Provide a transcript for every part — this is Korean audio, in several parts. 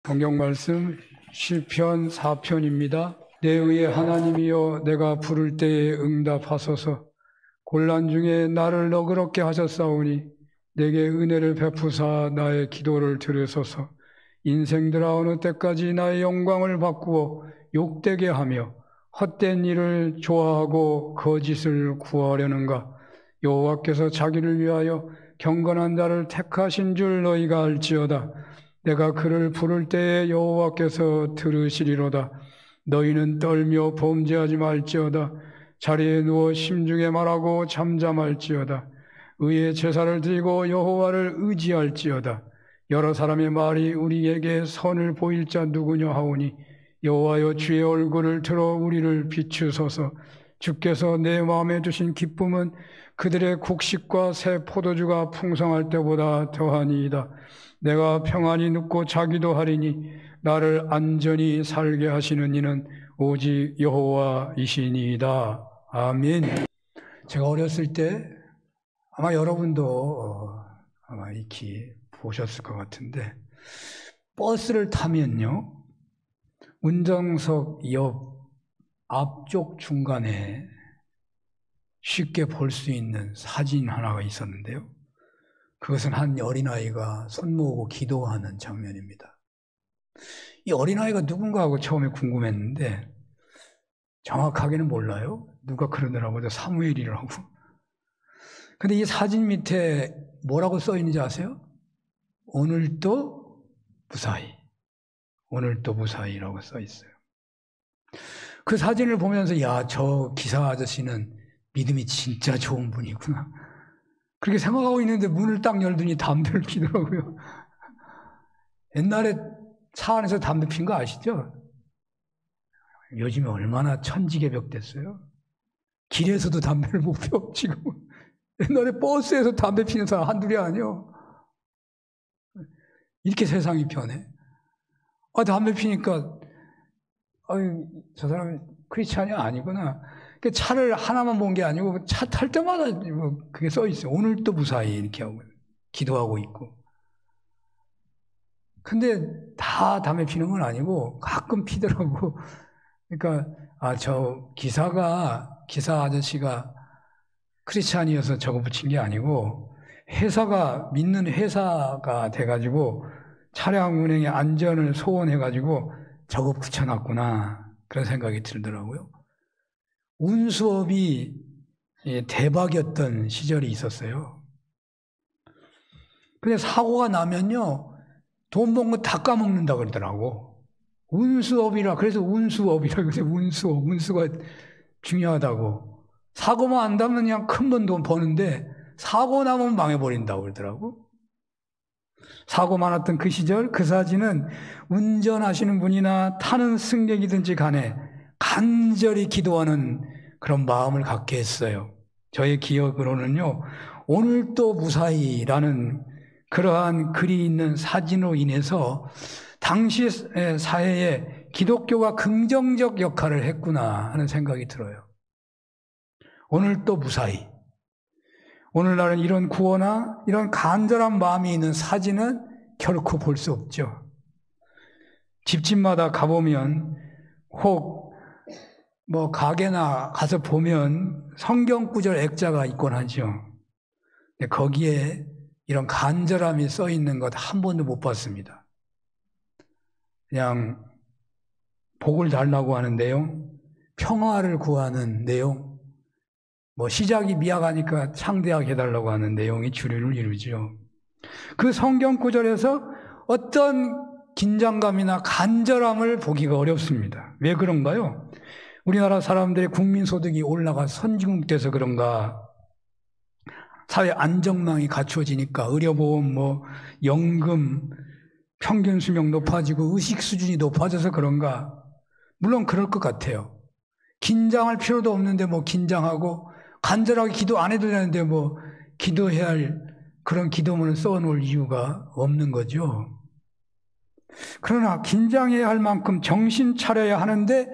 성경 말씀 시편 4편입니다. 내 의의 하나님이여 내가 부를 때에 응답하소서. 곤란 중에 나를 너그럽게 하셨사오니 내게 은혜를 베푸사 나의 기도를 들으소서. 인생들아 어느 때까지 나의 영광을 바꾸어 욕되게 하며 헛된 일을 좋아하고 거짓을 구하려는가. 여호와께서 자기를 위하여 경건한 자를 택하신 줄 너희가 알지어다. 내가 그를 부를 때에 여호와께서 들으시리로다. 너희는 떨며 범죄하지 말지어다. 자리에 누워 심중에 말하고 잠잠할지어다. 의의 제사를 드리고 여호와를 의지할지어다. 여러 사람의 말이 우리에게 선을 보일 자 누구냐 하오니 여호와여 주의 얼굴을 들어 우리를 비추소서. 주께서 내 마음에 주신 기쁨은 그들의 곡식과 새 포도주가 풍성할 때보다 더하니이다. 내가 평안히 눕고 자기도 하리니 나를 안전히 살게 하시는 이는 오직 여호와이시니이다. 아멘. 제가 어렸을 때 아마 여러분도 아마 익히 보셨을 것 같은데, 버스를 타면요 운전석 옆 앞쪽 중간에 쉽게 볼 수 있는 사진 하나가 있었는데요, 그것은 한 어린아이가 손 모으고 기도하는 장면입니다. 이 어린아이가 누군가 하고 처음에 궁금했는데 정확하게는 몰라요. 누가 그러더라고요. 사무엘이라고. 근데 이 사진 밑에 뭐라고 써 있는지 아세요? 오늘도 무사히. 오늘도 무사히라고 써 있어요. 그 사진을 보면서 야, 저 기사 아저씨는 믿음이 진짜 좋은 분이구나, 그렇게 생각하고 있는데 문을 딱 열더니 담배를 피더라고요. 옛날에 차 안에서 담배 핀 거 아시죠? 요즘에 얼마나 천지개벽 됐어요. 길에서도 담배를 못 펴, 지금은. 옛날에 버스에서 담배 피는 사람 한둘이 아니요. 이렇게 세상이 변해. 담배 피니까 저 사람은 크리스찬이 아니구나. 차를 하나만 본 게 아니고 차 탈 때마다 그게 써 있어요. 오늘도 무사히 이렇게 하고 기도하고 있고. 근데 다 담배 피는 건 아니고 가끔 피더라고. 그러니까 저 기사 아저씨가 크리스찬이어서 저거 붙인 게 아니고 회사가 믿는 회사가 돼가지고 차량 운행의 안전을 소원해가지고 저거 붙여놨구나, 그런 생각이 들더라고요. 운수업이 대박이었던 시절이 있었어요. 근데 사고가 나면요 돈 번 거 다 까먹는다 그러더라고. 운수업이라, 그래서 운수업이라고 그래서 운수가 중요하다고. 사고만 안 나면 그냥 큰 돈 버는데 사고 나면 망해버린다고 그러더라고. 사고 많았던 그 시절, 그 사진은 운전하시는 분이나 타는 승객이든지 간에 간절히 기도하는 그런 마음을 갖게 했어요. 저의 기억으로는요, 오늘도 무사히라는 그러한 글이 있는 사진으로 인해서 당시 사회에 기독교가 긍정적 역할을 했구나 하는 생각이 들어요. 오늘도 무사히. 오늘날은 이런 구호나 이런 간절한 마음이 있는 사진은 결코 볼 수 없죠. 집집마다 가보면 혹 가게나 가서 보면 성경 구절 액자가 있곤 하죠. 근데 거기에 이런 간절함이 써 있는 것 한 번도 못 봤습니다. 그냥 복을 달라고 하는 내용, 평화를 구하는 내용, 시작이 미약하니까 창대하게 해달라고 하는 내용이 주류를 이루죠. 그 성경 구절에서 어떤 긴장감이나 간절함을 보기가 어렵습니다. 왜 그런가요? 우리나라 사람들의 국민소득이 올라가 선진국돼서 그런가, 사회 안정망이 갖추어지니까 의료보험, 연금, 평균 수명 높아지고 의식 수준이 높아져서 그런가? 물론 그럴 것 같아요. 긴장할 필요도 없는데 긴장하고, 간절하게 기도 안 해도 되는데 기도해야 할 그런 기도문을 써놓을 이유가 없는 거죠. 그러나 긴장해야 할 만큼 정신 차려야 하는데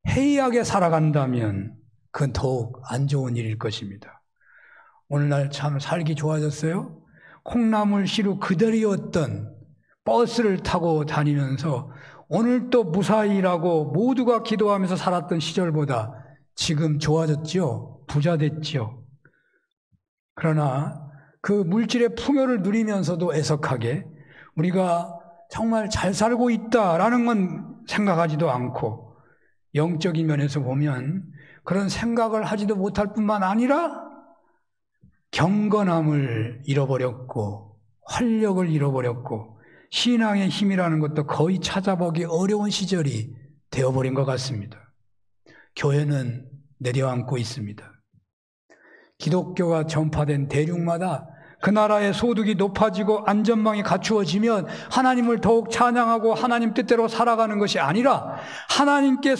해이하게 살아간다면 그건 더욱 안 좋은 일일 것입니다. 오늘날 참 살기 좋아졌어요. 콩나물 씨로 그대로였던 버스를 타고 다니면서 오늘 또 무사히라고 모두가 기도하면서 살았던 시절보다 지금 좋아졌지요? 부자 됐지요? 그러나 그 물질의 풍요를 누리면서도 애석하게 우리가 정말 잘 살고 있다라는 건 생각하지도 않고 영적인 면에서 보면 그런 생각을 하지도 못할 뿐만 아니라 경건함을 잃어버렸고 활력을 잃어버렸고 신앙의 힘이라는 것도 거의 찾아보기 어려운 시절이 되어버린 것 같습니다. 교회는 내려앉고 있습니다. 기독교가 전파된 대륙마다 그 나라의 소득이 높아지고 안전망이 갖추어지면 하나님을 더욱 찬양하고 하나님 뜻대로 살아가는 것이 아니라 하나님께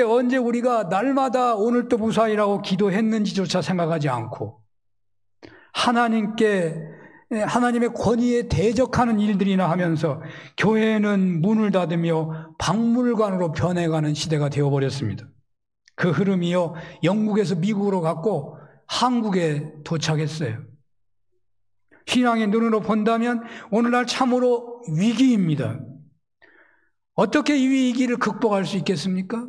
언제 우리가 날마다 오늘 또 무사히라고 기도했는지조차 생각하지 않고 하나님의 권위에 대적하는 일들이나 하면서 교회는 문을 닫으며 박물관으로 변해가는 시대가 되어버렸습니다. 그 흐름이요, 영국에서 미국으로 갔고 한국에 도착했어요. 신앙의 눈으로 본다면 오늘날 참으로 위기입니다. 어떻게 이 위기를 극복할 수 있겠습니까?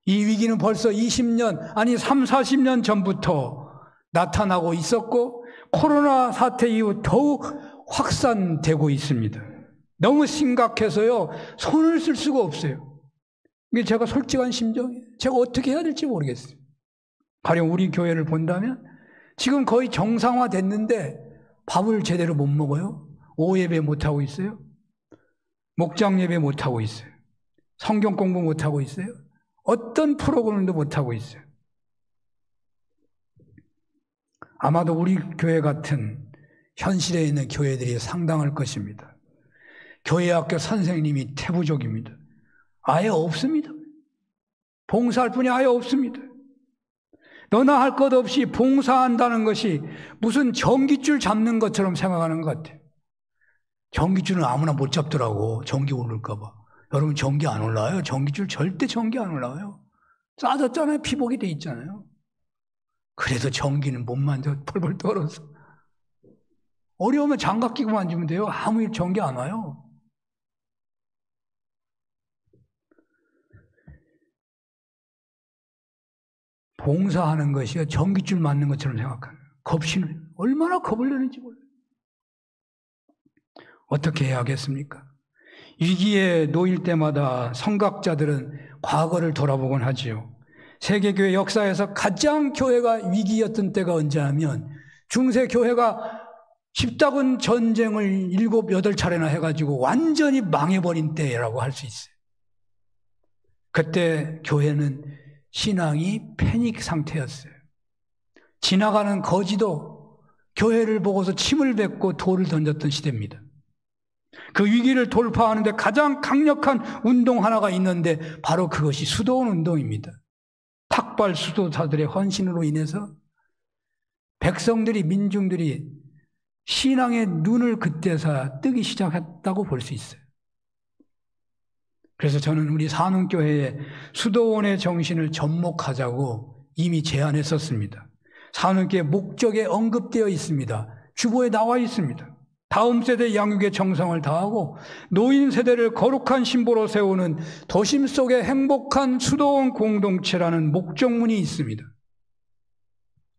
이 위기는 벌써 20년, 아니 3, 40년 전부터 나타나고 있었고 코로나 사태 이후 더욱 확산되고 있습니다. 너무 심각해서요, 손을 쓸 수가 없어요. 이게 제가 솔직한 심정이에요. 제가 어떻게 해야 될지 모르겠어요. 가령 우리 교회를 본다면 지금 거의 정상화됐는데 밥을 제대로 못 먹어요. 오후 예배 못하고 있어요. 목장 예배 못하고 있어요. 성경 공부 못하고 있어요. 어떤 프로그램도 못하고 있어요. 아마도 우리 교회 같은 현실에 있는 교회들이 상당할 것입니다. 교회학교 선생님이 태부족입니다. 아예 없습니다. 봉사할 분이 아예 없습니다. 너나 할 것 없이 봉사한다는 것이 무슨 전깃줄 잡는 것처럼 생각하는 것 같아요. 전깃줄은 아무나 못 잡더라고. 전기 오를까 봐. 여러분 전기 안 올라와요. 전깃줄 절대 전기 안 올라와요. 싸졌잖아요. 피복이 돼 있잖아요. 그래도 전기는 못 만져. 펄펄 떨어서. 어려우면 장갑 끼고 만지면 돼요. 아무 일 전기 안 와요. 봉사하는 것이 전깃줄 맞는 것처럼 생각하는 거예요. 겁신을 얼마나 겁을 내는지 몰라요. 어떻게 해야 하겠습니까? 위기에 놓일 때마다 성각자들은 과거를 돌아보곤 하지요. 세계교회 역사에서 가장 교회가 위기였던 때가 언제 하면 중세 교회가 십자군 전쟁을 7, 8차례나 해가지고 완전히 망해버린 때라고 할 수 있어요. 그때 교회는 신앙이 패닉 상태였어요. 지나가는 거지도 교회를 보고서 침을 뱉고 돌을 던졌던 시대입니다. 그 위기를 돌파하는데 가장 강력한 운동 하나가 있는데 바로 그것이 수도원 운동입니다. 탁발 수도사들의 헌신으로 인해서 백성들이, 민중들이 신앙의 눈을 그때서 뜨기 시작했다고 볼 수 있어요. 그래서 저는 우리 산운교회에 수도원의 정신을 접목하자고 이미 제안했었습니다. 산운교회 목적에 언급되어 있습니다. 주보에 나와 있습니다. 다음 세대 양육의 정성을 다하고 노인 세대를 거룩한 신보로 세우는 도심 속의 행복한 수도원 공동체라는 목적문이 있습니다.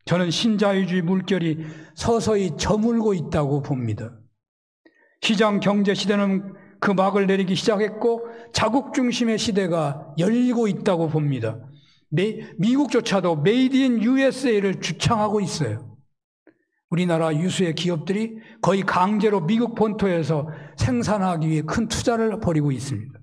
저는 신자유주의 물결이 서서히 저물고 있다고 봅니다. 시장 경제 시대는 그 막을 내리기 시작했고 자국 중심의 시대가 열리고 있다고 봅니다. 미국조차도 메이드 인 USA를 주창하고 있어요. 우리나라 유수의 기업들이 거의 강제로 미국 본토에서 생산하기 위해 큰 투자를 벌이고 있습니다.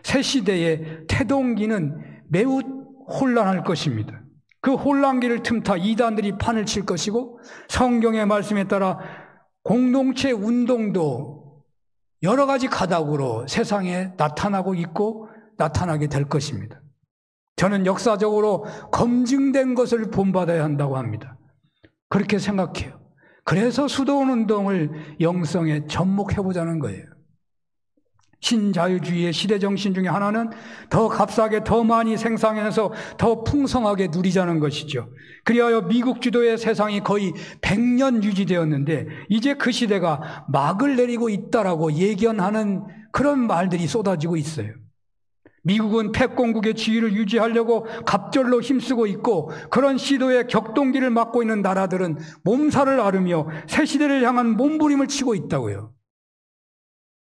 새 시대의 태동기는 매우 혼란할 것입니다. 그 혼란기를 틈타 이단들이 판을 칠 것이고 성경의 말씀에 따라 공동체 운동도 여러 가지 가닥으로 세상에 나타나고 있고 나타나게 될 것입니다. 저는 역사적으로 검증된 것을 본받아야 한다고 합니다. 그렇게 생각해요. 그래서 수도원 운동을 영성에 접목해보자는 거예요. 신자유주의의 시대정신 중에 하나는 더 값싸게 더 많이 생산해서 더 풍성하게 누리자는 것이죠. 그리하여 미국 주도의 세상이 거의 100년 유지되었는데 이제 그 시대가 막을 내리고 있다라고 예견하는 그런 말들이 쏟아지고 있어요. 미국은 패권국의 지위를 유지하려고 갑절로 힘쓰고 있고 그런 시도에 격동기를 맞고 있는 나라들은 몸살을 앓으며 새 시대를 향한 몸부림을 치고 있다고요.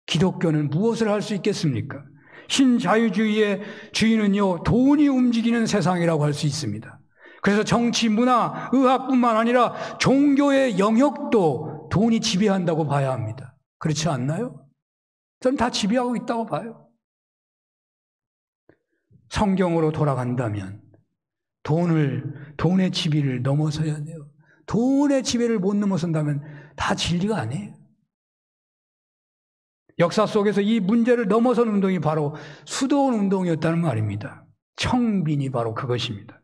기독교는 무엇을 할 수 있겠습니까? 신자유주의의 주인은요, 돈이 움직이는 세상이라고 할 수 있습니다. 그래서 정치, 문화, 의학뿐만 아니라 종교의 영역도 돈이 지배한다고 봐야 합니다. 그렇지 않나요? 저는 다 지배하고 있다고 봐요. 성경으로 돌아간다면 돈의 지배를 넘어서야 돼요. 돈의 지배를 못 넘어선다면 다 진리가 아니에요. 역사 속에서 이 문제를 넘어선 운동이 바로 수도원 운동이었다는 말입니다. 청빈이 바로 그것입니다.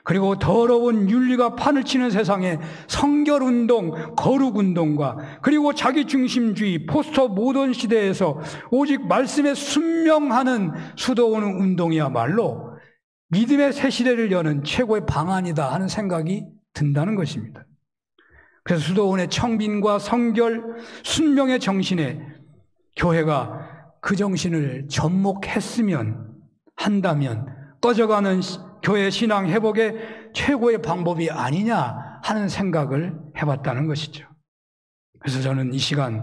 그리고 더러운 윤리가 판을 치는 세상에 성결운동, 거룩운동과 그리고 자기중심주의, 포스트 모던 시대에서 오직 말씀에 순명하는 수도원 운동이야말로 믿음의 새 시대를 여는 최고의 방안이다 하는 생각이 든다는 것입니다. 그래서 수도원의 청빈과 성결, 순명의 정신에 교회가 그 정신을 한다면 꺼져가는 교회 신앙 회복의 최고의 방법이 아니냐 하는 생각을 해봤다는 것이죠. 그래서 저는 이 시간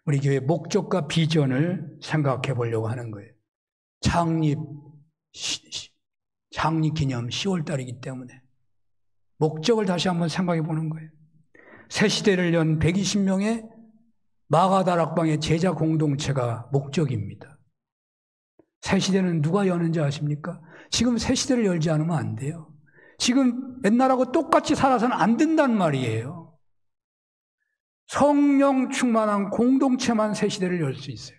우리 교회 목적과 비전을 생각해 보려고 하는 거예요. 창립 기념 10월 달이기 때문에 목적을 다시 한번 생각해 보는 거예요. 새 시대를 연 120명의 마가다락방의 제자 공동체가 목적입니다. 새 시대는 누가 여는지 아십니까? 지금 새 시대를 열지 않으면 안 돼요. 지금 옛날하고 똑같이 살아서는 안 된단 말이에요. 성령 충만한 공동체만 새 시대를 열 수 있어요.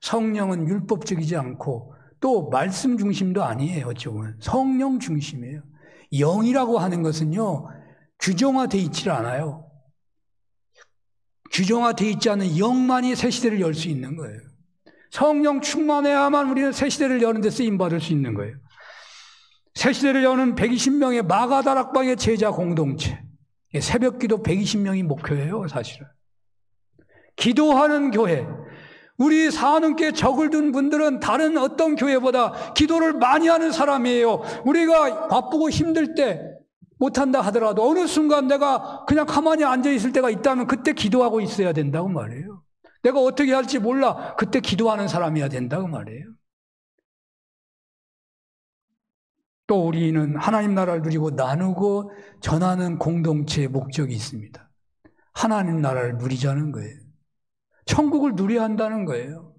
성령은 율법적이지 않고 또 말씀 중심도 아니에요. 어찌 보면 성령 중심이에요. 영이라고 하는 것은요, 규정화되어 있지 않아요. 규정화되어 있지 않은 영만이 새 시대를 열 수 있는 거예요. 성령 충만해야만 우리는 새 시대를 여는 데 쓰임받을 수 있는 거예요. 새 시대를 여는 120명의 마가다락방의 제자 공동체, 새벽기도 120명이 목표예요. 사실은 기도하는 교회, 우리 사는교회 적을 둔 분들은 다른 어떤 교회보다 기도를 많이 하는 사람이에요. 우리가 바쁘고 힘들 때 못한다 하더라도 어느 순간 내가 그냥 가만히 앉아있을 때가 있다면 그때 기도하고 있어야 된다고 말이에요. 내가 어떻게 할지 몰라. 그때 기도하는 사람이어야 된다고 말이에요. 또 우리는 하나님 나라를 누리고 나누고 전하는 공동체의 목적이 있습니다. 하나님 나라를 누리자는 거예요. 천국을 누려야 한다는 거예요.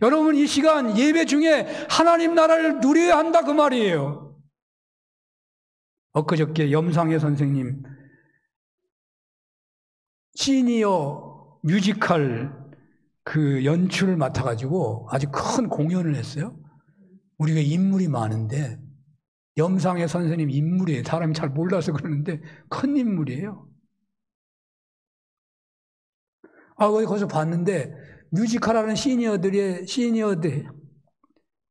여러분, 이 시간 예배 중에 하나님 나라를 누려야 한다 그 말이에요. 엊그저께 염상혜 선생님 시니어 뮤지컬 그 연출을 맡아가지고 아주 큰 공연을 했어요. 우리가 인물이 많은데 염상혜 선생님 인물이에요. 사람이 잘 몰라서 그러는데 큰 인물이에요. 거기서 봤는데 뮤지컬하는 시니어들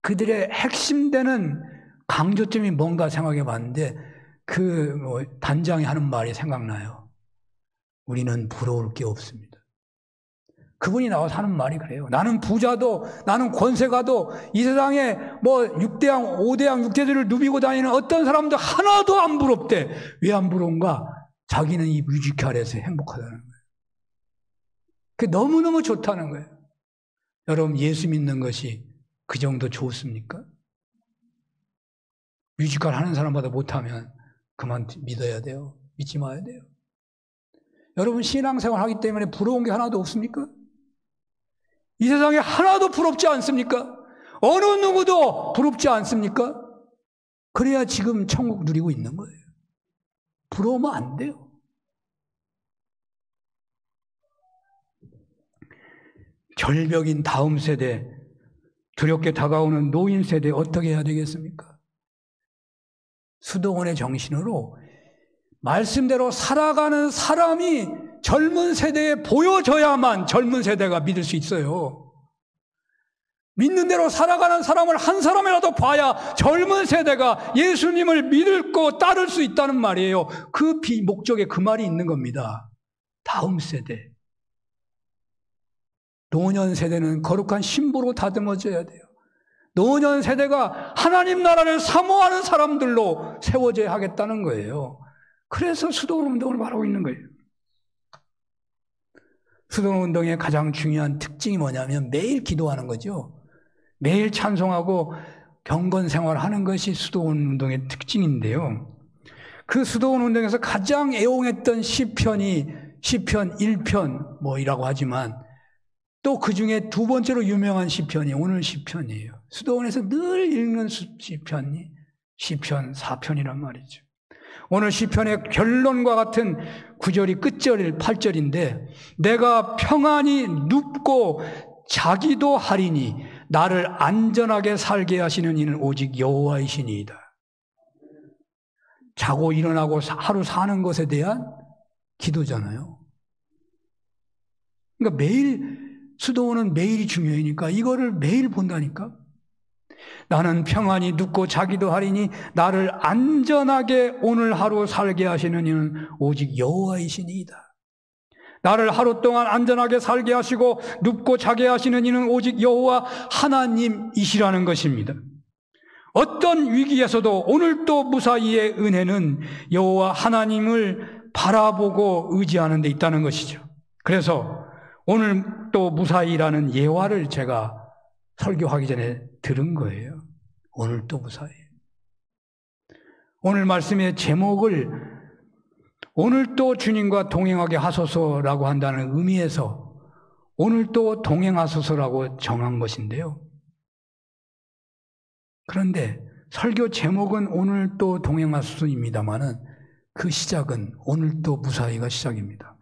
그들의 핵심되는 강조점이 뭔가 생각해 봤는데 단장이 하는 말이 생각나요. 우리는 부러울 게 없습니다. 그분이 나와서 하는 말이 그래요. 나는 부자도 나는 권세가도 이 세상에 6대양 5대양 6대들을 누비고 다니는 어떤 사람도 하나도 안 부럽대. 왜 안 부러운가? 자기는 이 뮤지컬에서 행복하다는 거예요. 그게 너무너무 좋다는 거예요. 여러분, 예수 믿는 것이 그 정도 좋습니까? 뮤지컬 하는 사람보다 못하면 그만 믿어야 돼요. 믿지 마야 돼요. 여러분, 신앙생활 하기 때문에 부러운 게 하나도 없습니까? 이 세상에 하나도 부럽지 않습니까? 어느 누구도 부럽지 않습니까? 그래야 지금 천국 누리고 있는 거예요. 부러우면 안 돼요. 절벽인 다음 세대, 두렵게 다가오는 노인 세대 어떻게 해야 되겠습니까? 수도원의 정신으로 말씀대로 살아가는 사람이 젊은 세대에 보여져야만 젊은 세대가 믿을 수 있어요. 믿는 대로 살아가는 사람을 한 사람이라도 봐야 젊은 세대가 예수님을 믿고 따를 수 있다는 말이에요. 그 목적에 그 말이 있는 겁니다. 다음 세대. 노년 세대는 거룩한 신부로 다듬어져야 돼요. 노년 세대가 하나님 나라를 사모하는 사람들로 세워져야 하겠다는 거예요. 그래서 수도원 운동을 말하고 있는 거예요. 수도원 운동의 가장 중요한 특징이 뭐냐면 매일 기도하는 거죠. 매일 찬송하고 경건 생활하는 것이 수도원 운동의 특징인데요. 그 수도원 운동에서 가장 애용했던 시편이 시편 1편 뭐이라고 하지만 또 그 중에 두 번째로 유명한 시편이 오늘 시편이에요. 수도원에서 늘 읽는 시편이 시편 4편이란 말이죠. 오늘 시편의 결론과 같은 9절이 끝절일 8절인데 내가 평안히 눕고 자기도 하리니 나를 안전하게 살게 하시는 이는 오직 여호와이시니이다. 자고 일어나고 하루 사는 것에 대한 기도잖아요. 그러니까 매일 수도원은 매일이 중요하니까 이거를 매일 본다니까. 나는 평안히 눕고 자기도 하리니 나를 안전하게 오늘 하루 살게 하시는 이는 오직 여호와이시니이다. 나를 하루 동안 안전하게 살게 하시고 눕고 자게 하시는 이는 오직 여호와 하나님이시라는 것입니다. 어떤 위기에서도 오늘도 무사히의 은혜는 여호와 하나님을 바라보고 의지하는 데 있다는 것이죠. 그래서 오늘 또 무사히라는 예화를 제가 설교하기 전에 들은 거예요. 오늘 또 무사히. 오늘 말씀의 제목을 오늘 또 주님과 동행하게 하소서라고 한다는 의미에서 오늘 또 동행하소서라고 정한 것인데요. 그런데 설교 제목은 오늘 또 동행하소서입니다만은 그 시작은 오늘 또 무사히가 시작입니다.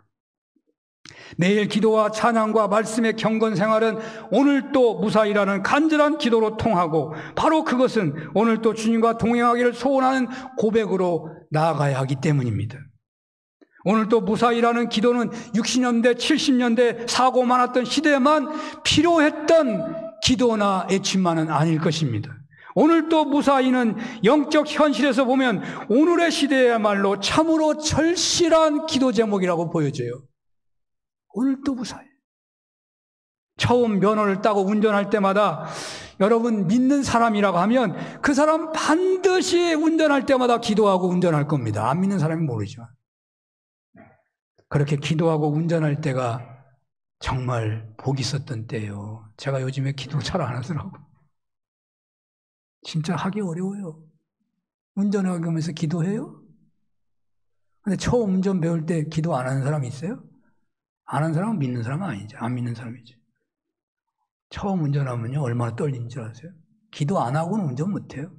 매일 기도와 찬양과 말씀의 경건 생활은 오늘 또 무사히라는 간절한 기도로 통하고 바로 그것은 오늘 또 주님과 동행하기를 소원하는 고백으로 나아가야 하기 때문입니다. 오늘 또 무사히라는 기도는 60년대, 70년대 사고 많았던 시대에만 필요했던 기도나 애침만은 아닐 것입니다. 오늘 또 무사히는 영적 현실에서 보면 오늘의 시대야말로 참으로 절실한 기도 제목이라고 보여져요. 오늘 또 무사히. 처음 면허를 따고 운전할 때마다 여러분 믿는 사람이라고 하면 그 사람 반드시 운전할 때마다 기도하고 운전할 겁니다. 안 믿는 사람은 모르죠. 그렇게 기도하고 운전할 때가 정말 복이 있었던 때예요. 제가 요즘에 기도 잘 안 하더라고. 진짜 하기 어려워요. 운전하면서 기도해요? 근데 처음 운전 배울 때 기도 안 하는 사람이 있어요? 안 하는 사람은 믿는 사람은 아니죠. 안 믿는 사람이죠. 처음 운전하면요 얼마나 떨리는 줄 아세요? 기도 안 하고는 운전 못해요.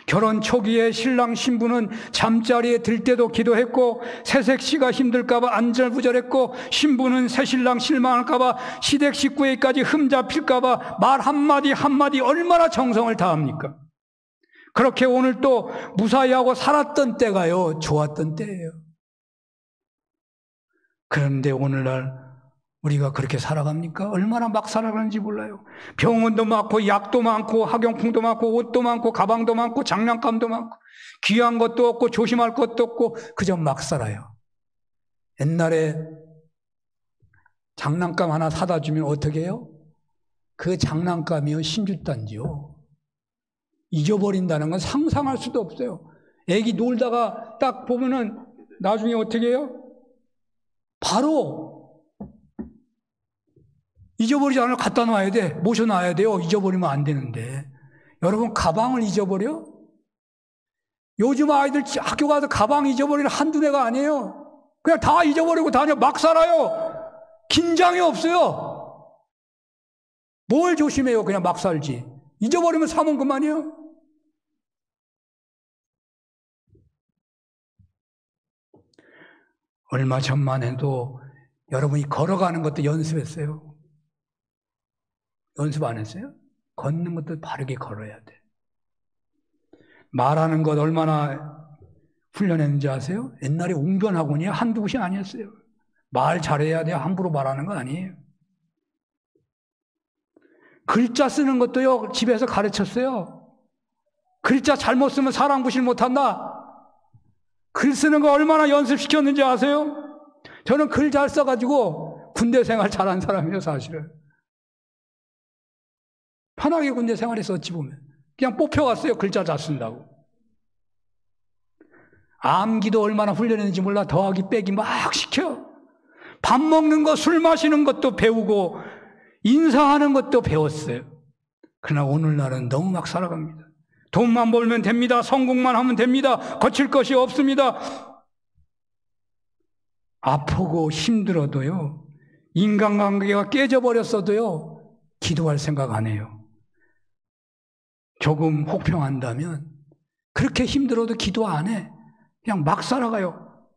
결혼 초기에 신랑 신부는 잠자리에 들 때도 기도했고 새색 씨가 힘들까 봐 안절부절했고 신부는 새신랑 실망할까 봐 시댁 식구에게까지 흠잡힐까 봐 말 한마디 한마디 얼마나 정성을 다합니까? 그렇게 오늘 또 무사히하고 살았던 때가요 좋았던 때예요. 그런데 오늘날 우리가 그렇게 살아갑니까? 얼마나 막 살아가는지 몰라요. 병원도 많고 약도 많고 학용품도 많고 옷도 많고 가방도 많고 장난감도 많고 귀한 것도 없고 조심할 것도 없고 그저 막 살아요. 옛날에 장난감 하나 사다 주면 어떻게 해요? 그 장난감이요 신주단지요. 잊어버린다는 건 상상할 수도 없어요. 애기 놀다가 딱 보면은 나중에 어떻게 해요? 바로 잊어버리지 않으면 갖다 놔야 돼. 모셔놔야 돼요. 잊어버리면 안 되는데. 여러분 가방을 잊어버려? 요즘 아이들 학교 가서 가방 잊어버리는 한두 대가 아니에요. 그냥 다 잊어버리고 다녀. 막 살아요. 긴장이 없어요. 뭘 조심해요. 그냥 막 살지. 잊어버리면 사면 그만이에요. 얼마 전만 해도 여러분이 걸어가는 것도 연습했어요. 연습 안 했어요? 걷는 것도 바르게 걸어야 돼. 말하는 것 얼마나 훈련했는지 아세요? 옛날에 웅변학원이 한두 곳이 아니었어요. 말 잘해야 돼. 함부로 말하는 거 아니에요. 글자 쓰는 것도요, 집에서 가르쳤어요. 글자 잘못 쓰면 사람 구실 못한다. 글 쓰는 거 얼마나 연습시켰는지 아세요? 저는 글 잘 써가지고 군대 생활 잘한 사람이에요, 사실은. 편하게 군대 생활해서 어찌 보면. 그냥 뽑혀갔어요, 글자 잘 쓴다고. 암기도 얼마나 훈련했는지 몰라. 더하기 빼기 막 시켜. 밥 먹는 거, 술 마시는 것도 배우고 인사하는 것도 배웠어요. 그러나 오늘날은 너무 막 살아갑니다. 돈만 벌면 됩니다. 성공만 하면 됩니다. 거칠 것이 없습니다. 아프고 힘들어도요, 인간관계가 깨져버렸어도요, 기도할 생각 안 해요. 조금 혹평한다면 그렇게 힘들어도 기도 안 해. 그냥 막 살아가요.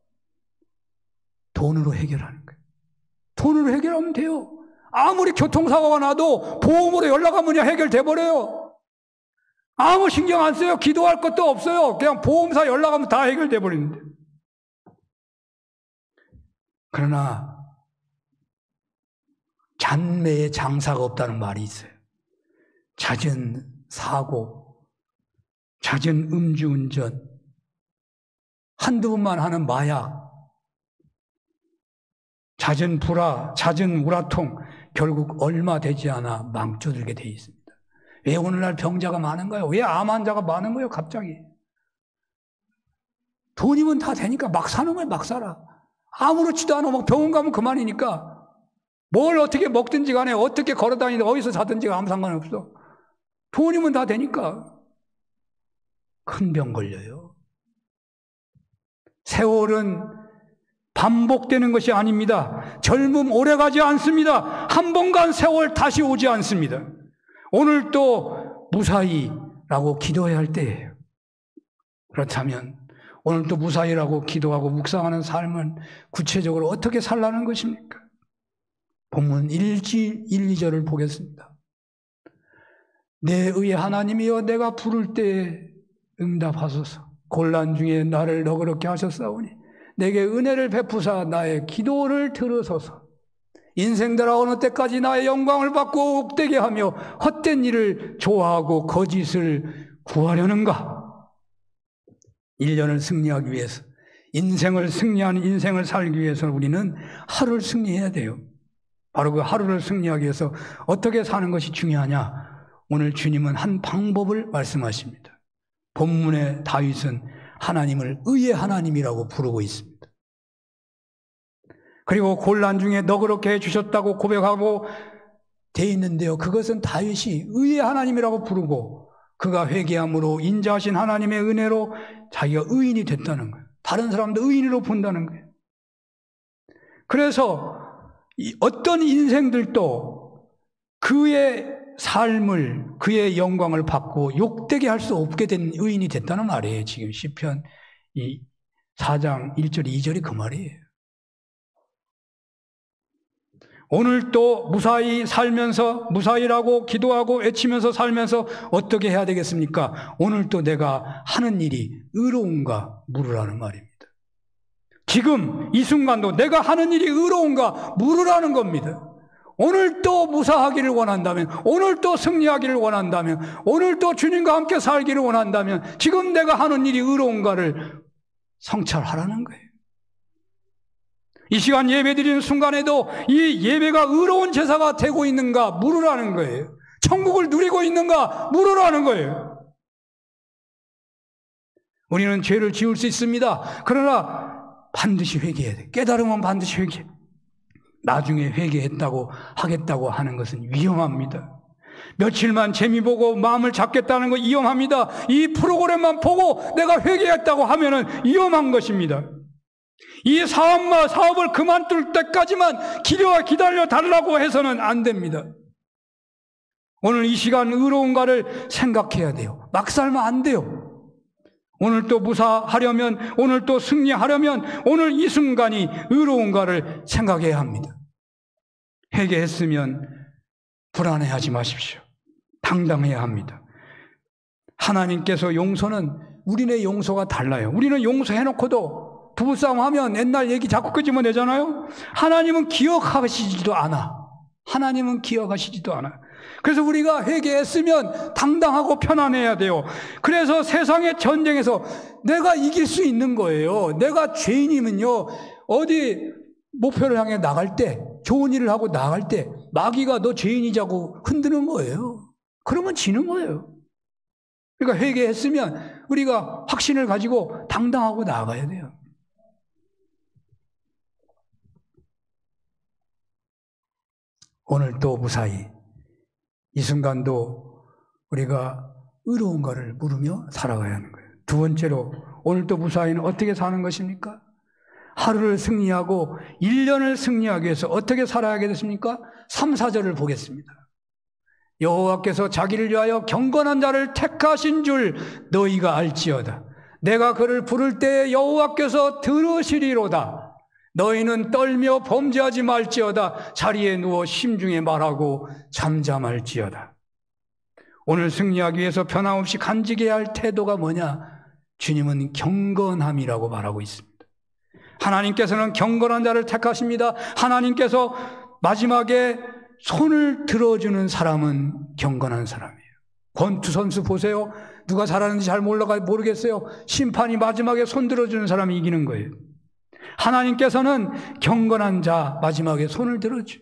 돈으로 해결하는 거예요. 돈으로 해결하면 돼요. 아무리 교통사고가 나도 보험으로 연락하면 해결돼 버려요. 아무 신경 안 써요. 기도할 것도 없어요. 그냥 보험사 연락하면 다 해결돼 버리는데. 그러나 잔매에 장사가 없다는 말이 있어요. 잦은 사고, 잦은 음주운전, 한두 번만 하는 마약, 잦은 불화, 잦은 우라통, 결국 얼마 되지 않아 망쳐들게 돼 있습니다. 왜 오늘날 병자가 많은가요? 왜 암 환자가 많은 거예요, 갑자기? 돈이면 다 되니까 막 사는 거예요, 막 살아. 아무렇지도 않아. 막 병원 가면 그만이니까. 뭘 어떻게 먹든지 간에, 어떻게 걸어다니든 어디서 자든지 아무 상관없어. 돈이면 다 되니까. 큰 병 걸려요. 세월은 반복되는 것이 아닙니다. 젊음 오래가지 않습니다. 한 번 간 세월 다시 오지 않습니다. 오늘 또 무사히라고 기도해야 할 때예요. 그렇다면 오늘 또 무사히라고 기도하고 묵상하는 삶은 구체적으로 어떻게 살라는 것입니까? 본문 1, 2절을 보겠습니다. 내 의의 하나님이여 내가 부를 때에 응답하소서. 곤란 중에 나를 너그럽게 하셨사오니 내게 은혜를 베푸사 나의 기도를 들으소서. 인생들아 어느 때까지 나의 영광을 받고 옥되게 하며 헛된 일을 좋아하고 거짓을 구하려는가? 1년을 승리하기 위해서, 인생을 승리하는 인생을 살기 위해서 우리는 하루를 승리해야 돼요. 바로 그 하루를 승리하기 위해서 어떻게 사는 것이 중요하냐? 오늘 주님은 한 방법을 말씀하십니다. 본문의 다윗은 하나님을 의의 하나님이라고 부르고 있습니다. 그리고 곤란 중에 너그럽게 해주셨다고 고백하고 돼 있는데요. 그것은 다윗이 의의 하나님이라고 부르고 그가 회개함으로 인자하신 하나님의 은혜로 자기가 의인이 됐다는 거예요. 다른 사람도 의인으로 본다는 거예요. 그래서 어떤 인생들도 그의 삶을, 그의 영광을 받고 욕되게 할 수 없게 된 의인이 됐다는 말이에요. 지금 시편 4장 1절 2절이 그 말이에요. 오늘 또 무사히 살면서, 무사히라고 기도하고 외치면서 살면서 어떻게 해야 되겠습니까? 오늘 또 내가 하는 일이 의로운가 물으라는 말입니다. 지금 이 순간도 내가 하는 일이 의로운가 물으라는 겁니다. 오늘 또 무사하기를 원한다면, 오늘 또 승리하기를 원한다면, 오늘 또 주님과 함께 살기를 원한다면 지금 내가 하는 일이 의로운가를 성찰하라는 거예요. 이 시간 예배드리는 순간에도 이 예배가 의로운 제사가 되고 있는가 물으라는 거예요. 천국을 누리고 있는가 물으라는 거예요. 우리는 죄를 지을 수 있습니다. 그러나 반드시 회개해야 돼. 깨달으면 반드시 회개. 나중에 회개했다고 하겠다고 하는 것은 위험합니다. 며칠만 재미 보고 마음을 잡겠다는 거 위험합니다. 이 프로그램만 보고 내가 회개했다고 하면은 위험한 것입니다. 이 사업을 그만둘 때까지만 기다려 달라고 해서는 안 됩니다. 오늘 이 시간 의로운가를 생각해야 돼요. 막 살면 안 돼요. 오늘 또 무사하려면, 오늘 또 승리하려면 오늘 이 순간이 의로운가를 생각해야 합니다. 회개했으면 불안해하지 마십시오. 당당해야 합니다. 하나님께서 용서는 우리네 용서가 달라요. 우리는 용서해놓고도 부부싸움 하면 옛날 얘기 자꾸 끄집어내잖아요. 하나님은 기억하시지도 않아. 하나님은 기억하시지도 않아. 그래서 우리가 회개했으면 당당하고 편안해야 돼요. 그래서 세상의 전쟁에서 내가 이길 수 있는 거예요. 내가 죄인이면요, 어디 목표를 향해 나갈 때, 좋은 일을 하고 나갈 때 마귀가 너 죄인이자고 흔드는 거예요. 그러면 지는 거예요. 그러니까 회개했으면 우리가 확신을 가지고 당당하고 나아가야 돼요. 오늘 또 무사히 이 순간도 우리가 의로운 것을 물으며 살아가야 하는 거예요. 두 번째로 오늘 또 무사히는 어떻게 사는 것입니까? 하루를 승리하고 1년을 승리하기 위해서 어떻게 살아야 되겠습니까? 3, 4절을 보겠습니다. 여호와께서 자기를 위하여 경건한 자를 택하신 줄 너희가 알지어다. 내가 그를 부를 때에 여호와께서 들으시리로다. 너희는 떨며 범죄하지 말지어다. 자리에 누워 심중에 말하고 잠잠할지어다. 오늘 승리하기 위해서 변함없이 간직해야 할 태도가 뭐냐? 주님은 경건함이라고 말하고 있습니다. 하나님께서는 경건한 자를 택하십니다. 하나님께서 마지막에 손을 들어주는 사람은 경건한 사람이에요. 권투 선수 보세요. 누가 잘하는지 잘 모르겠어요. 심판이 마지막에 손 들어주는 사람이 이기는 거예요. 하나님께서는 경건한 자 마지막에 손을 들어줘.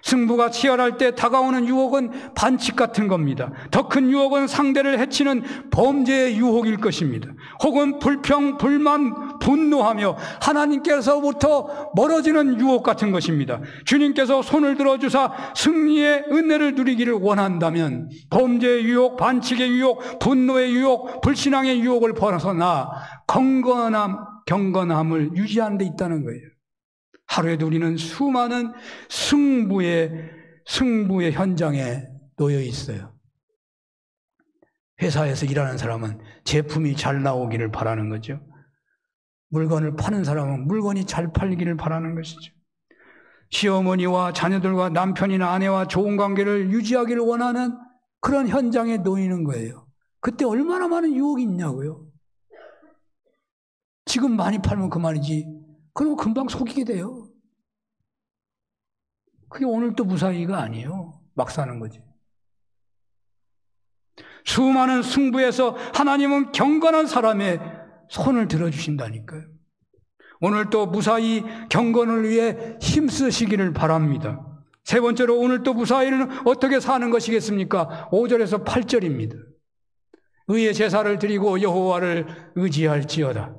승부가 치열할 때 다가오는 유혹은 반칙 같은 겁니다. 더 큰 유혹은 상대를 해치는 범죄의 유혹일 것입니다. 혹은 불평, 불만, 분노하며 하나님께서부터 멀어지는 유혹 같은 것입니다. 주님께서 손을 들어주사 승리의 은혜를 누리기를 원한다면 범죄의 유혹, 반칙의 유혹, 분노의 유혹, 불신앙의 유혹을 벗어나 경건함을 유지하는 데 있다는 거예요. 하루에도 우리는 수많은 승부의 현장에 놓여 있어요. 회사에서 일하는 사람은 제품이 잘 나오기를 바라는 거죠. 물건을 파는 사람은 물건이 잘 팔리기를 바라는 것이죠. 시어머니와 자녀들과 남편이나 아내와 좋은 관계를 유지하기를 원하는 그런 현장에 놓이는 거예요. 그때 얼마나 많은 유혹이 있냐고요. 지금 많이 팔면 그만이지. 그럼 금방 속이게 돼요. 그게 오늘 또 무사히가 아니에요. 막 사는 거지. 수많은 승부에서 하나님은 경건한 사람의 손을 들어주신다니까요. 오늘 또 무사히 경건을 위해 힘쓰시기를 바랍니다. 세 번째로 오늘 또 무사히는 어떻게 사는 것이겠습니까? 5절에서 8절입니다. 의의 제사를 드리고 여호와를 의지할지어다.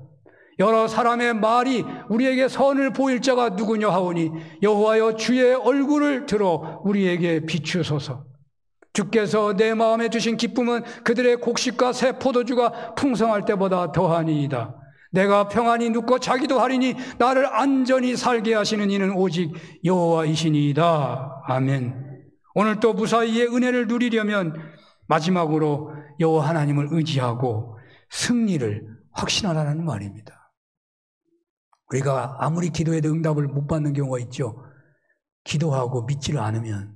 여러 사람의 말이 우리에게 선을 보일 자가 누구냐 하오니 여호와여 주의 얼굴을 들어 우리에게 비추소서. 주께서 내 마음에 주신 기쁨은 그들의 곡식과 새 포도주가 풍성할 때보다 더하니이다. 내가 평안히 눕고 자기도 하리니 나를 안전히 살게 하시는 이는 오직 여호와이시니이다. 아멘. 오늘 또 무사히의 은혜를 누리려면 마지막으로 여호와 하나님을 의지하고 승리를 확신하라는 말입니다. 우리가 아무리 기도해도 응답을 못 받는 경우가 있죠. 기도하고 믿지를 않으면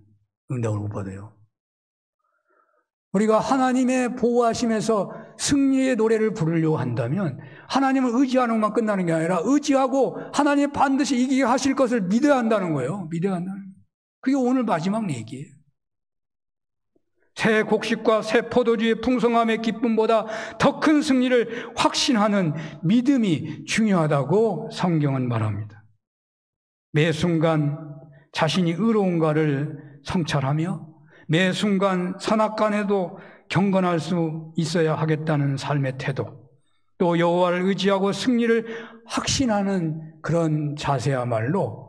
응답을 못 받아요. 우리가 하나님의 보호하심에서 승리의 노래를 부르려고 한다면 하나님을 의지하는 것만 끝나는 게 아니라 의지하고 하나님 반드시 이기게 하실 것을 믿어야 한다는 거예요. 믿어야 한다는 거예요. 그게 오늘 마지막 얘기예요. 새 곡식과 새 포도주의 풍성함의 기쁨보다 더 큰 승리를 확신하는 믿음이 중요하다고 성경은 말합니다. 매 순간 자신이 의로운가를 성찰하며 매 순간 선악간에도 경건할 수 있어야 하겠다는 삶의 태도, 또 여호와를 의지하고 승리를 확신하는 그런 자세야말로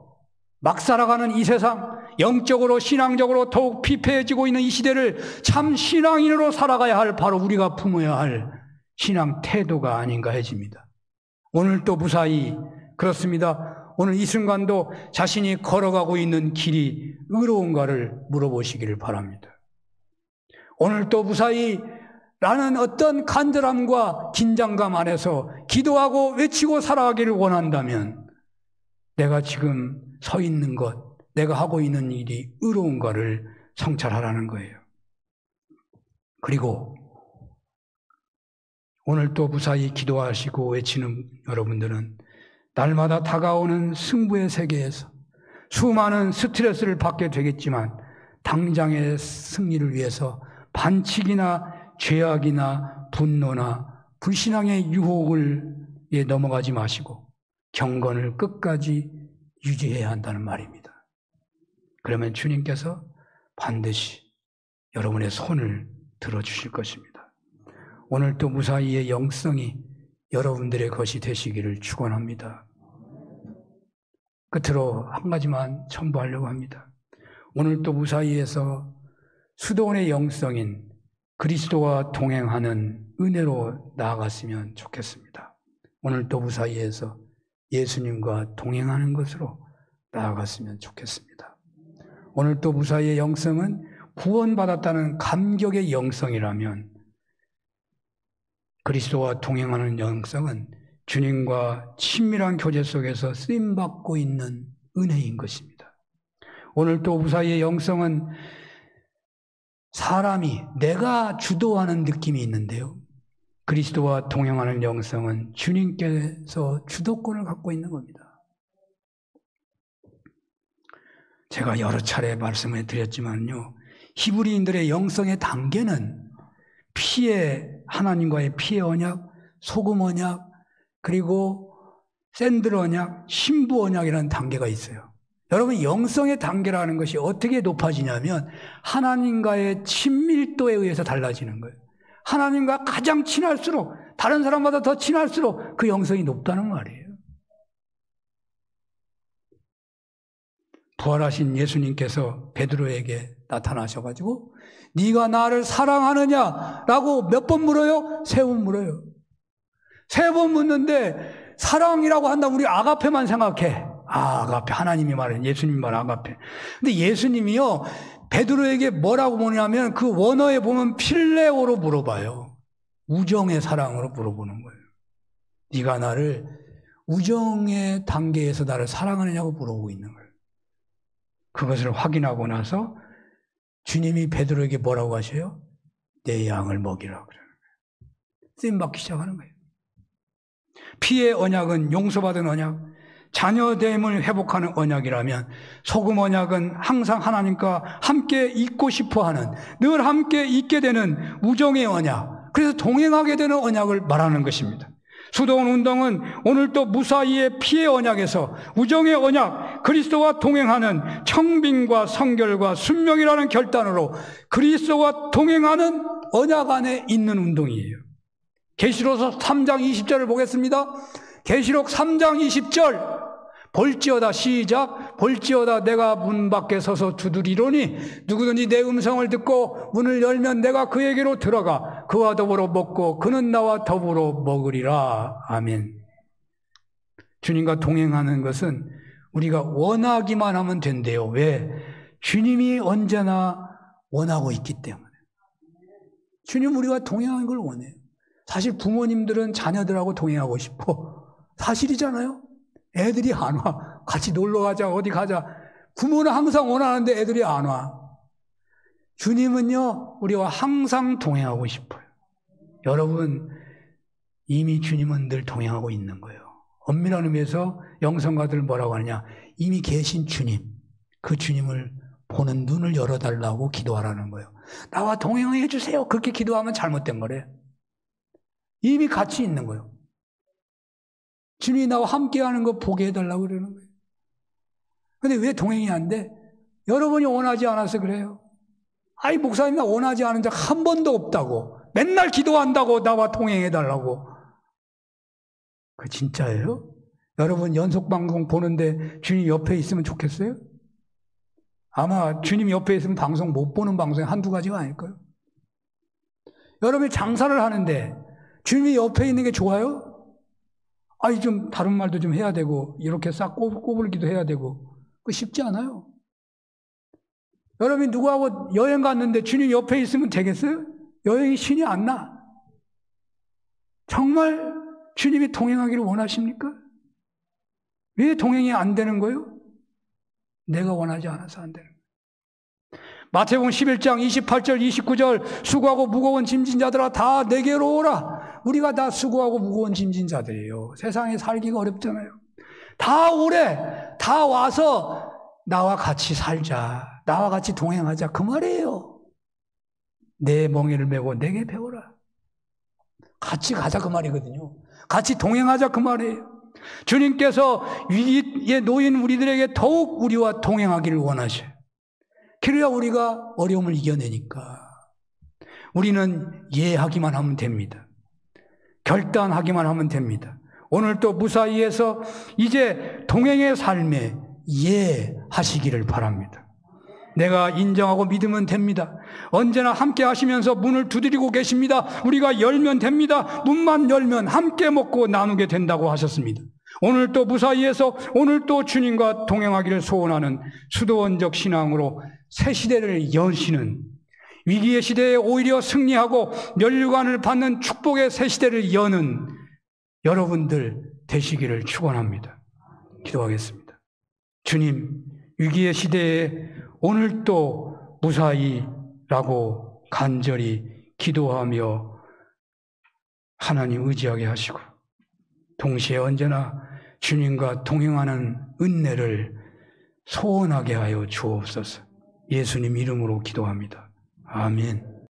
막 살아가는 이 세상, 영적으로 신앙적으로 더욱 피폐해지고 있는 이 시대를 참 신앙인으로 살아가야 할 바로 우리가 품어야 할 신앙 태도가 아닌가 해집니다. 오늘 또 무사히 그렇습니다. 오늘 이 순간도 자신이 걸어가고 있는 길이 의로운가를 물어보시기를 바랍니다. 오늘 또 무사히 라는 어떤 간절함과 긴장감 안에서 기도하고 외치고 살아가기를 원한다면 내가 지금 서 있는 것, 내가 하고 있는 일이 의로운가를 성찰하라는 거예요. 그리고 오늘 또 무사히 기도하시고 외치는 여러분들은 날마다 다가오는 승부의 세계에서 수많은 스트레스를 받게 되겠지만 당장의 승리를 위해서 반칙이나 죄악이나 분노나 불신앙의 유혹에 넘어가지 마시고 경건을 끝까지 유지해야 한다는 말입니다. 그러면 주님께서 반드시 여러분의 손을 들어주실 것입니다. 오늘도 무사히의 영성이 여러분들의 것이 되시기를 축원합니다. 끝으로 한 가지만 첨부하려고 합니다. 오늘도 무사히에서 수도원의 영성인 그리스도와 동행하는 은혜로 나아갔으면 좋겠습니다. 오늘도 무사히에서 예수님과 동행하는 것으로 나아갔으면 좋겠습니다. 오늘도 무사히의 영성은 구원받았다는 감격의 영성이라면 그리스도와 동행하는 영성은 주님과 친밀한 교제 속에서 쓰임받고 있는 은혜인 것입니다. 오늘도 무사히의 영성은 사람이 내가 주도하는 느낌이 있는데요. 그리스도와 동행하는 영성은 주님께서 주도권을 갖고 있는 겁니다. 제가 여러 차례 말씀을 드렸지만요. 히브리인들의 영성의 단계는 하나님과의 피의 언약, 소금 언약, 그리고 샌들 언약, 신부 언약이라는 단계가 있어요. 여러분, 영성의 단계라는 것이 어떻게 높아지냐면 하나님과의 친밀도에 의해서 달라지는 거예요. 하나님과 가장 친할수록, 다른 사람보다 더 친할수록 그 영성이 높다는 말이에요. 부활하신 예수님께서 베드로에게 나타나셔가지고 네가 나를 사랑하느냐라고 몇 번 물어요? 3번 물어요. 3번 묻는데 사랑이라고 한다면 우리 아가페만 생각해. 아가페, 하나님이 말해, 예수님이 말해 아가페. 근데 예수님이요 베드로에게 뭐라고 뭐냐면 그 원어에 보면 필레오로 물어봐요. 우정의 사랑으로 물어보는 거예요. 네가 나를 우정의 단계에서 나를 사랑하느냐고 물어보고 있는 거예요. 그것을 확인하고 나서 주님이 베드로에게 뭐라고 하셔요? 내 양을 먹이라고 그러는 거예요. 쓰임받기 시작하는 거예요. 피의 언약은 용서받은 언약, 자녀됨을 회복하는 언약이라면 소금 언약은 항상 하나님과 함께 있고 싶어하는, 늘 함께 있게 되는 우정의 언약, 그래서 동행하게 되는 언약을 말하는 것입니다. 수도원 운동은 오늘도 무사히의 피의 언약에서 우정의 언약, 그리스도와 동행하는 청빙과 성결과 순명이라는 결단으로 그리스도와 동행하는 언약 안에 있는 운동이에요. 계시록 3장 20절을 보겠습니다. 계시록 3장 20절 볼지어다, 시작. 볼지어다 내가 문 밖에 서서 두드리노니 누구든지 내 음성을 듣고 문을 열면 내가 그에게로 들어가 그와 더불어 먹고 그는 나와 더불어 먹으리라. 아멘. 주님과 동행하는 것은 우리가 원하기만 하면 된대요. 왜? 주님이 언제나 원하고 있기 때문에. 주님 우리와 동행하는 걸 원해요. 사실 부모님들은 자녀들하고 동행하고 싶어. 사실이잖아요. 애들이 안 와. 같이 놀러 가자, 어디 가자. 부모는 항상 원하는데 애들이 안 와. 주님은요, 우리와 항상 동행하고 싶어요. 여러분, 이미 주님은 늘 동행하고 있는 거예요. 엄밀한 의미에서 영성가들 뭐라고 하느냐. 이미 계신 주님, 그 주님을 보는 눈을 열어달라고 기도하라는 거예요. 나와 동행해 주세요. 그렇게 기도하면 잘못된 거래요. 이미 같이 있는 거예요. 주님이 나와 함께하는 거 보게 해달라고 그러는 거예요. 근데 왜 동행이 안 돼? 여러분이 원하지 않아서 그래요. 아이, 목사님 나 원하지 않은 적 한 번도 없다고. 맨날 기도한다고 나와 동행해달라고. 그 진짜예요? 여러분 연속방송 보는데 주님 옆에 있으면 좋겠어요? 아마 주님 옆에 있으면 방송 못 보는 방송이 한두 가지가 아닐 거예요. 여러분이 장사를 하는데 주님이 옆에 있는 게 좋아요? 아니, 좀 다른 말도 좀 해야 되고 이렇게 싹 꼬불기도 해야 되고 그거 쉽지 않아요. 여러분이 누구하고 여행 갔는데 주님 옆에 있으면 되겠어요? 여행이 신이 안 나. 정말 주님이 동행하기를 원하십니까? 왜 동행이 안 되는 거예요? 내가 원하지 않아서 안 되는 거예요. 마태복음 11장 28절 29절 수고하고 무거운 짐진 자들아 다 내게로 오라. 우리가 다 수고하고 무거운 짐진 자들이에요. 세상에 살기가 어렵잖아요. 다 오래, 다 와서 나와 같이 살자. 나와 같이 동행하자 그 말이에요. 내 멍에를 메고 내게 배우라. 같이 가자 그 말이거든요. 같이 동행하자 그 말이에요. 주님께서 위기에 놓인 우리들에게 더욱 우리와 동행하기를 원하셔요. 그래야 우리가 어려움을 이겨내니까. 우리는 예하기만 하면 됩니다. 결단하기만 하면 됩니다. 오늘 또 무사히에서 이제 동행의 삶에 예하시기를 바랍니다. 내가 인정하고 믿으면 됩니다. 언제나 함께 하시면서 문을 두드리고 계십니다. 우리가 열면 됩니다. 문만 열면 함께 먹고 나누게 된다고 하셨습니다. 오늘 또 무사히에서 오늘 또 주님과 동행하기를 소원하는 수도원적 신앙으로 새 시대를 여시는, 위기의 시대에 오히려 승리하고 면류관을 받는 축복의 새 시대를 여는 여러분들 되시기를 축원합니다. 기도하겠습니다. 주님, 위기의 시대에 오늘 또 무사히라고 간절히 기도하며 하나님 의지하게 하시고, 동시에 언제나 주님과 동행하는 은혜를 소원하게 하여 주옵소서. 예수님 이름으로 기도합니다. 아멘.